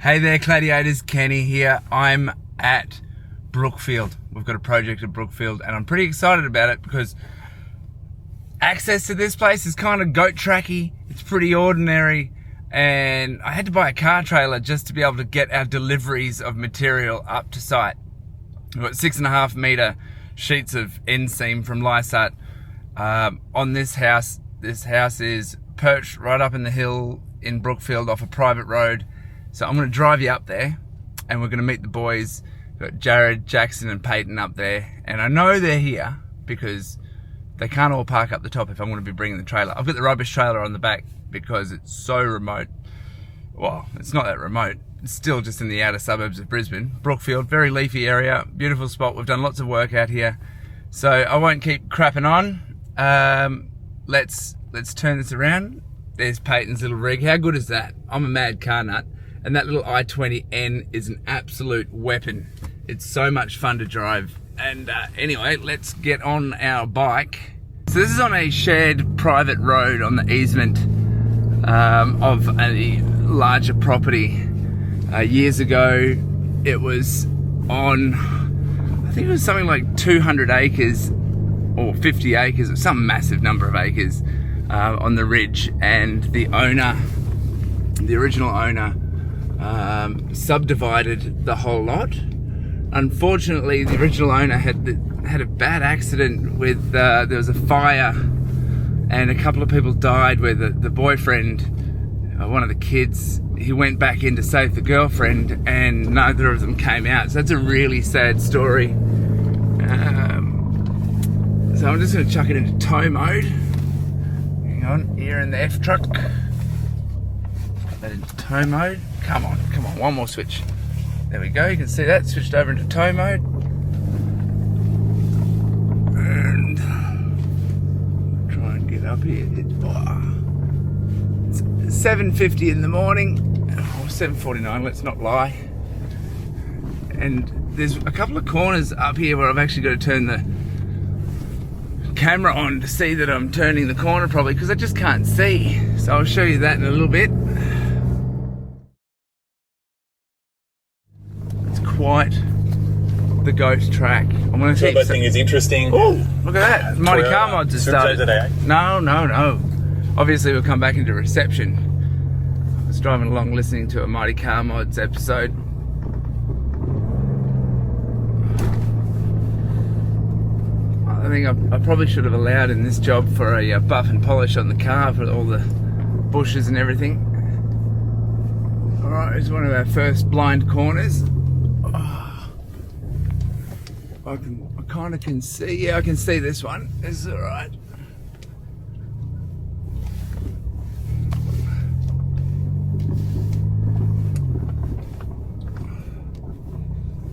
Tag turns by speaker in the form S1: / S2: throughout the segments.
S1: Hey there, Gladiators, Kenny here. I'm at Brookfield. We've got a project at Brookfield and I'm pretty excited about it because access to this place is kind of goat tracky. It's pretty ordinary and I had to buy a car trailer just to be able to get our deliveries of material up to site. We've got 6.5 meter sheets of enseam from LYSAGHT on this house. This house is perched right up in the hill in Brookfield off a private road. So I'm going to drive you up there and we're going to meet the boys. We've got Jared, Jackson and Peyton up there. And I know they're here because they can't all park up the top if I'm going to be bringing the trailer. I've got the rubbish trailer on the back because it's so remote. Well, it's not that remote. It's still just in the outer suburbs of Brisbane. Brookfield, very leafy area, beautiful spot. We've done lots of work out here. So I won't keep crapping on. Let's turn this around. There's Peyton's little rig. How good is that? I'm a mad car nut. And that little i20N is an absolute weapon. It's so much fun to drive. And anyway, let's get on our bike. So this is on a shared private road on the easement of a larger property. Years ago, it was on, I think it was something like 200 acres or 50 acres, or some massive number of acres on the ridge. And the owner, the original owner, subdivided the whole lot. Unfortunately, the original owner had a bad accident with there was a fire and a couple of people died where the boyfriend, one of the kids, he went back in to save the girlfriend and neither of them came out. So that's a really sad story. So I'm just going to chuck it into tow mode. Hang on, here in the F truck. Put that into tow mode. Come on, one more switch. There we go, you can see that, switched over into tow mode. And try and get up here. It's 7:50 in the morning, or 7:49, let's not lie. And there's a couple of corners up here where I've actually got to turn the camera on to see that I'm turning the corner properly because I just can't see. So I'll show you that in a little bit. Quite the ghost track. I'm going to see.
S2: That thing is interesting.
S1: Oh, look at that! Mighty Car Mods has started. No. Obviously, we'll come back into reception. I was driving along listening to a Mighty Car Mods episode. I think I probably should have allowed in this job for a buff and polish on the car for all the bushes and everything. All right, it's one of our first blind corners. I kind of can see, yeah, I can see this one. This is all right.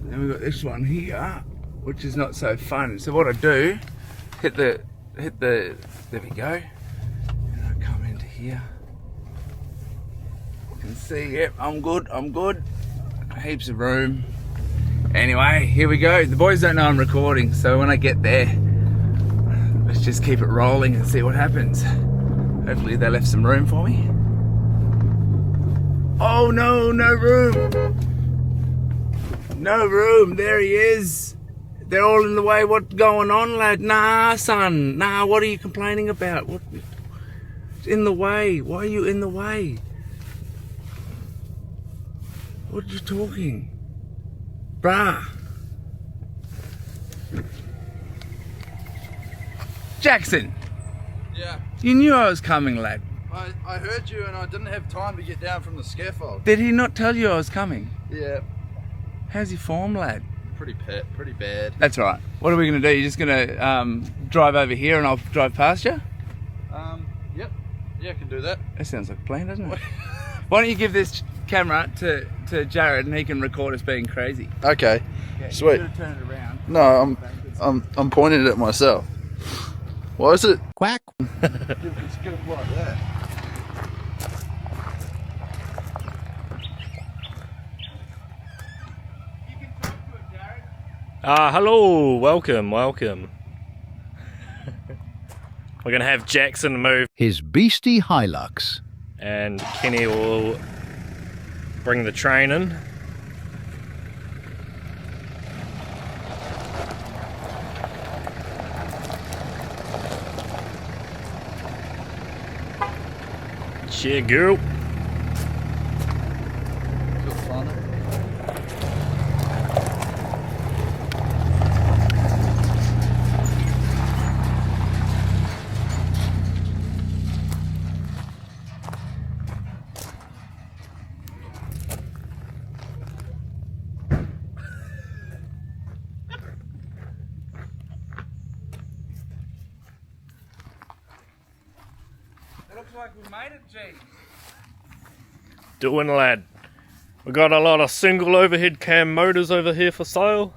S1: Then we've got this one here, which is not so fun. So what I do, hit the, there we go. And I come into here. You can see, yep, I'm good. Heaps of room. Anyway, here we go. The boys don't know I'm recording, so when I get there, let's just keep it rolling and see what happens. Hopefully they left some room for me. Oh no, no room. No room, there he is. They're all in the way. What's going on, lad? Nah, son, nah, what are you complaining about? What's in the way? Why are you in the way? What are you talking? Bruh. Jackson.
S3: Yeah.
S1: You knew I was coming, lad.
S3: I heard you and I didn't have time to get down from the scaffold.
S1: Did he not tell you I was coming?
S3: Yeah.
S1: How's your form, lad?
S3: Pretty bad.
S1: That's right. What are we going to do? You're just going to drive over here and I'll drive past you?
S3: Yep. Yeah, I can do that.
S1: That sounds like a plan, doesn't it? Why don't you give this camera to Jared and he can record us being crazy.
S3: Okay. Sweet.
S1: You're gonna turn it around.
S3: No, I'm pointing it at myself. Why is it?
S4: Quack.
S3: It's good like that.
S1: You can talk to it, Jared.
S4: Hello, welcome. We're going to have Jackson move
S5: his beastie Hilux.
S4: and Kenny will bring the train in. Yeah, girl.
S3: Feel fun.
S1: It looks like we made it, G.
S4: Doing, lad. We got a lot of single overhead cam motors over here for sale.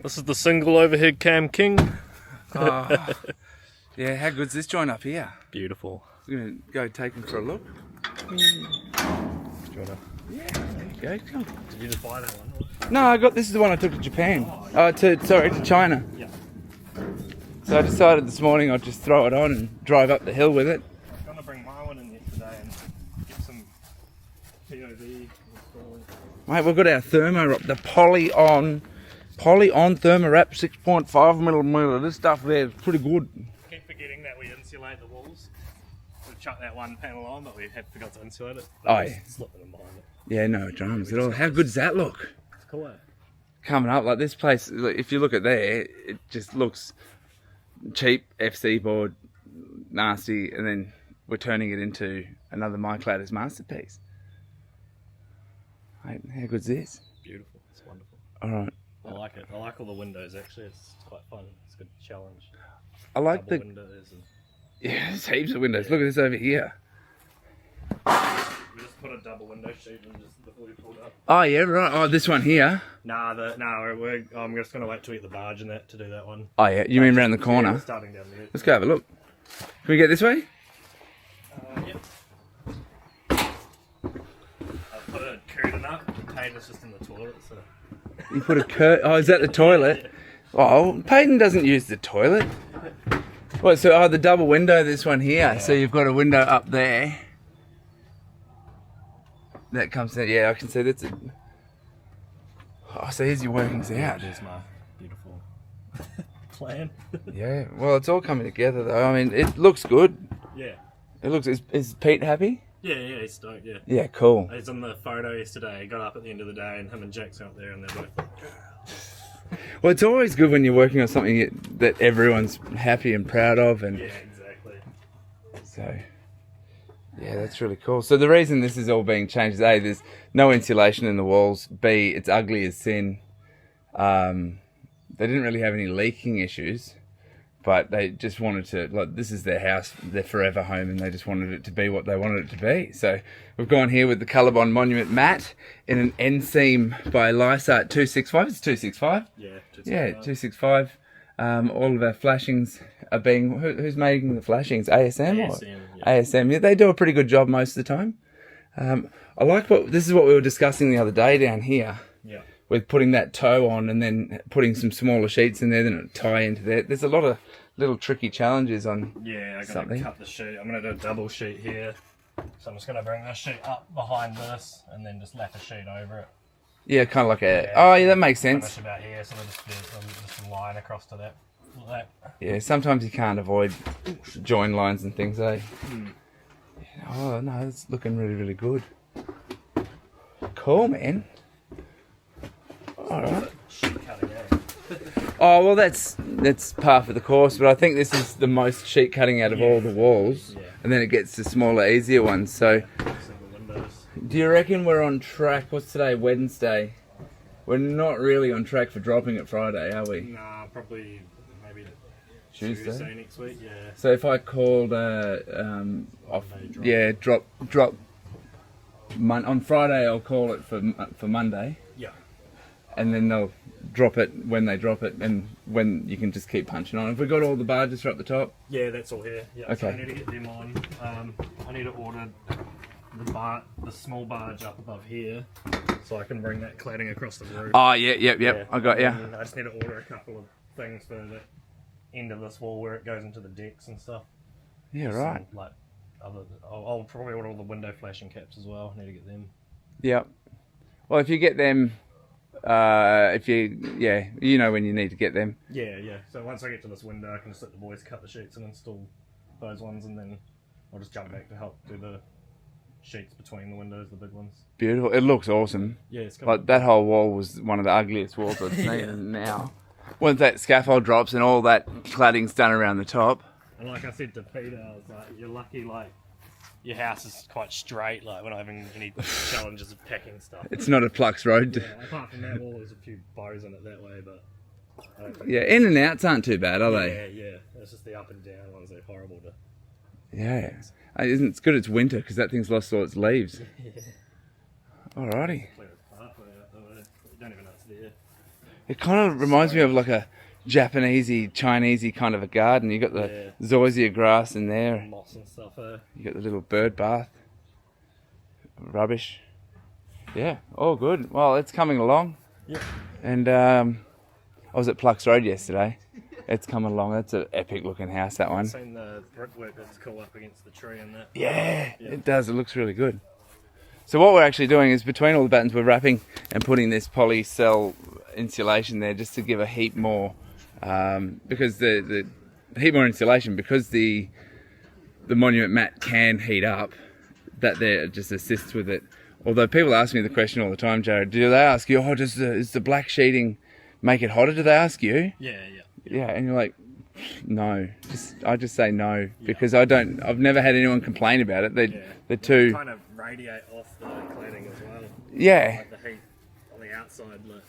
S4: This is the single overhead cam king.
S1: Oh, yeah, how good's this joint up here?
S4: Beautiful.
S1: We're going to go take him for a look.
S4: Do you wanna...
S1: Yeah, there you go. Come on.
S4: Did you just buy that one?
S1: No, this is the one I took to Japan. To China.
S4: Yeah.
S1: So I decided this morning I'd just throw it on and drive up the hill with it.
S4: I'm gonna bring my one in yesterday and get some POV installing.
S1: Mate, we've got our thermo wrap, the poly-on thermo wrap, 6.5mm. This stuff there is pretty good.
S4: Keep forgetting that we insulate the walls. We've chucked that one panel on, but we had forgot to insulate it.
S1: Oh, yeah.
S4: Slipping in behind it.
S1: Yeah, no dramas at all. How good does that look?
S4: It's cool, eh?
S1: Coming up, like this place, if you look at there, it just looks cheap, FC board, nasty, and then we're turning it into another MyCladders masterpiece. Mate, how good's this?
S4: Beautiful. It's wonderful.
S1: Alright.
S4: I like it. I like all the windows actually. It's quite fun. It's a good challenge.
S1: I like
S4: Double
S1: the...
S4: windows and
S1: Yeah, there's heaps of windows. Look at this over here.
S4: we just put a double window sheet and just before we pulled up.
S1: Oh yeah, right. Oh, this one here.
S4: I'm just gonna wait till we get the barge and that to do that one.
S1: Oh yeah, you mean round the
S4: Yeah,
S1: corner?
S4: we're starting down there.
S1: Let's go have a look. Can we get this way?
S4: Yep. I've put a curtain up. Peyton's just in the toilet, so.
S1: You put a oh, is that the toilet? Oh, Peyton doesn't use the toilet. What, so, the double window, this one here. Yeah. So you've got a window up there. That comes down, yeah, I can see that's it. Oh, so here's your workings out.
S4: There's my beautiful plan.
S1: Yeah, well, it's all coming together though. I mean, it looks good.
S4: Yeah.
S1: It looks, is Pete happy?
S4: Yeah, he's stoked, yeah.
S1: Yeah, cool.
S4: He's on the photo yesterday. He got up at the end of the day and him and Jackson up there and they're both like,
S1: Well, it's always good when you're working on something that everyone's happy and proud of, and
S4: yeah, exactly.
S1: so yeah, that's really cool. So the reason this is all being changed is A, there's no insulation in the walls. B, it's ugly as sin. They didn't really have any leaking issues, but they just wanted to, like, this is their house, their forever home, and they just wanted it to be what they wanted it to be. So we've gone here with the Colorbond Monument Matte in an Enseam by LYSAGHT 265. It's 265?
S4: Yeah, 265.
S1: Yeah, 265. All of our flashings are being... Who's making the flashings? ASM? Or?
S4: ASM, yeah.
S1: ASM. Yeah, they do a pretty good job most of the time. I like this is what we were discussing the other day down here.
S4: Yeah.
S1: With putting that toe on and then putting some smaller sheets in there, then it'll tie into there. There's a lot of little tricky challenges on
S4: Yeah, I gotta
S1: something.
S4: cut the sheet. I'm gonna do a double sheet here. So I'm just gonna bring this sheet up behind this and then just lap a sheet over it.
S1: Yeah, kind of like a... Oh, yeah, that makes sense.
S4: Finish about here, so there'll just be just a line across to that. Like that.
S1: Yeah, sometimes you can't avoid join lines and things, eh? Oh, no, it's looking really, really good. Cool, man. Alright.
S4: Sheet cutting out.
S1: Oh, well, that's par for the course, but I think this is the most sheet cutting out of all the walls.
S4: Yeah.
S1: And then it gets the smaller, easier ones. So,
S4: Single windows.
S1: do you reckon we're on track? What's today? Wednesday. We're not really on track for dropping it Friday, are we?
S4: Nah, probably maybe
S1: Tuesday?
S4: next week, yeah.
S1: So if I called off,
S4: Monday drop.
S1: drop on Friday, I'll call it for Monday,
S4: Yeah.
S1: and then they'll drop it when they drop it, and when you can just keep punching on. Have we got all the barges are up the top?
S4: Yeah, that's all here. Yeah, so
S1: Okay.
S4: I need to get them on. I need to order the small barge up above here, so I can bring that cladding across the roof.
S1: Oh, yeah. I got ya.
S4: And I just need to order a couple of things for the end of this wall where it goes into the decks and stuff.
S1: Yeah, right.
S4: Some, like I'll probably order all the window flashing caps as well. I need to get them.
S1: Yep. Well, if you get them, you know when you need to get them.
S4: Yeah. So once I get to this window, I can just let the boys cut the sheets and install those ones, and then I'll just jump back to help do the sheets between the windows, the big ones.
S1: Beautiful. It looks awesome.
S4: Yeah, it's
S1: like that whole wall was one of the ugliest walls I've seen now. Once that scaffold drops and all that cladding's done around the top.
S4: And like I said to Peter, I was like, you're lucky, like, your house is quite straight, like, we're not having any challenges of packing stuff.
S1: It's not a Flux Road.
S4: Yeah, apart from that wall, there's a few bows in it that way, but I don't think
S1: in and outs aren't too bad, are they?
S4: Yeah. It's just the up and down ones that are horrible to...
S1: Yeah. It's good it's winter, because that thing's lost all its leaves.
S4: Yeah.
S1: Alrighty.
S4: Clear its pathway out the way. You don't even know it's there.
S1: It kind of reminds me of like a Japanesey, Chinesey kind of a garden. You got the zoysia grass in there.
S4: Moss and stuff,
S1: You got the little bird bath. Rubbish. Yeah, all good. Well, it's coming along.
S4: Yeah.
S1: And I was at Flux Road yesterday. It's coming along. That's an epic looking house, that one.
S4: I've seen the brickwork that's cool up against the tree and that.
S1: Yeah, it does. It looks really good. So what we're actually doing is between all the buttons we're wrapping and putting this poly cell insulation there just to give a heap more because the heat more insulation because the monument mat can heat up, that there just assists with it. Although people ask me the question all the time, Jared, do they ask you, is the black sheeting make it hotter? Do they ask you? Yeah, and you're like, no. I just say no because I've never had anyone complain about it. They're too
S4: kind of radiate off the cladding as well.
S1: Yeah.
S4: Like the heat on the outside. Look.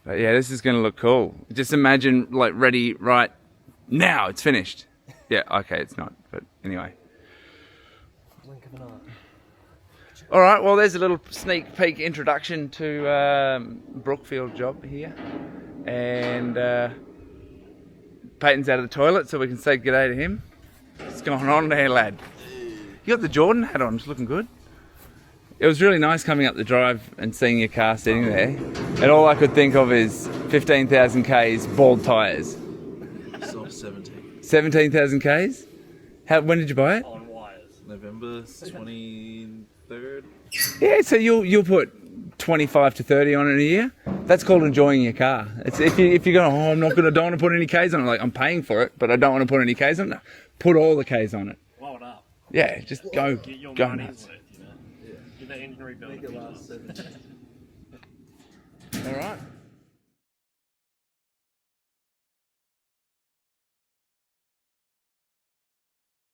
S1: But yeah, this is going to look cool. Just imagine, like, ready, right now. It's finished. Yeah, okay, it's not. But anyway.
S4: Blink of an eye.
S1: All right, well, there's a little sneak peek introduction to Brookfield job here. And Peyton's out of the toilet, so we can say g'day to him. What's going on there, lad? You got the Jordan hat on. It's looking good. It was really nice coming up the drive and seeing your car sitting there. And all I could think of is 15,000 Ks, bald tyres.
S3: So 17.
S1: 17,000 Ks? When did you buy it?
S4: On wires.
S3: November 23rd.
S1: Yeah, so you'll put 25 to 30 on it in a year. That's called enjoying your car. It's if you're going, don't want to put any Ks on it. Like, I'm paying for it, but I don't want to put any Ks on it. Put all the Ks on it.
S4: Blow it up.
S1: Yeah, just go
S4: Get your
S1: go
S4: money's
S1: nuts.
S4: worth, you know. Get that engine rebuilt.
S3: Make it last 17.
S1: All right.